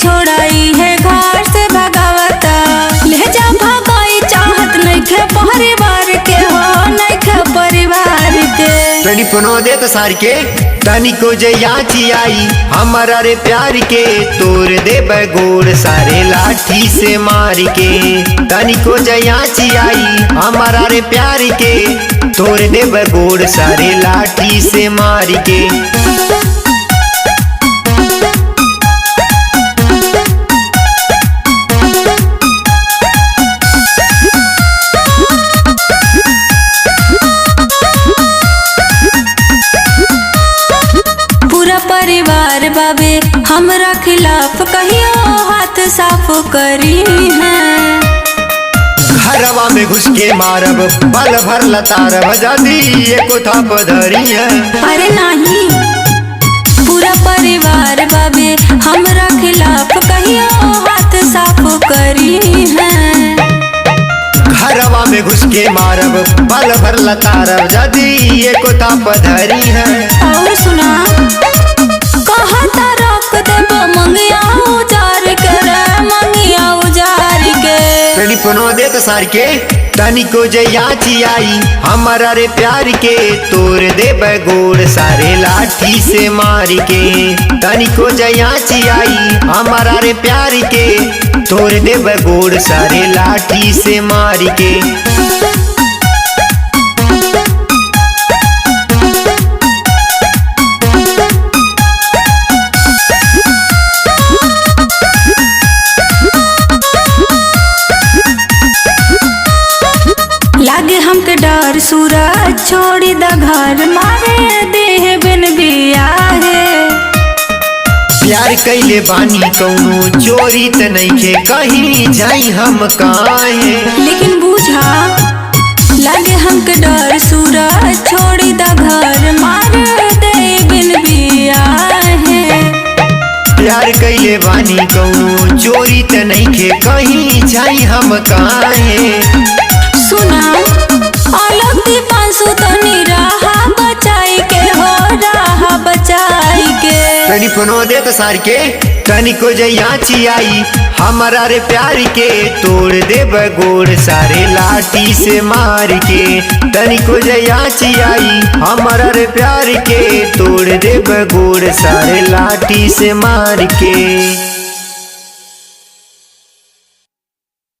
छोड़ाई है घर से भगावता। ले जा भगाई चाहत नइखे परिवार के हो, नइखे परिवार के। टेलीफोनो देत सार के तनी को जयाची आई हमारा रे प्यार के, तोड़ दे गोड़ सारे लाठी से मार के। तनी को जयाची आई हमारा रे प्यार के, तोड़ दे गोड़ सारे लाठी से मार के। परिवार बाबे हमरा खिलाफ कहियो हाथ साफ करी है। घरवा में घुस के मारब बल भर लतारब जदी एको थाप धरी है। अरे नहीं, पूरा परिवार बाबे हमरा खिलाफ कहियो हाथ साफ करी है। घरवा में घुस के मारब बल भर लतारब जदी एको थाप धरी है। और सुना कहता रख देब मंगिया उजार के रे, मंगिया उजार के। टेलीफोनो देत सार के तनी को जयाची आई हमारा रे प्यार के, तोड़ दे गोड़ सारे लाठी से मार के। तनी को जयाची आई हमारा रे प्यार के, तोड़ दे गोड़ सारे लाठी से मार के। लागे हमके डर सूरज छोड़ी द घर, मारे देह बिन बिया है। प्यार कैले बानी कौनो चोरी त नइखे, कहीं जाई हम काहे। लेकिन बुझा लागे हमके डर सूरज छोड़ी द घर, मारे देह बिन बिया है। प्यार कैले बानी कौनो चोरी त नइखे, कहीं जाई हम काहे। सुना अलग दीपांशु तनी राहा बचाई के हो, राहा बचाई के। टेलीफोनो देत सार के तनी को जयाची आई हमारा रे प्यार के, तोड़ दे गोड़ सारे लाठी से मार के। तनी को जयाची आई हमारा रे प्यार के, तोड़ दे गोड़ सारे लाठी से मार के।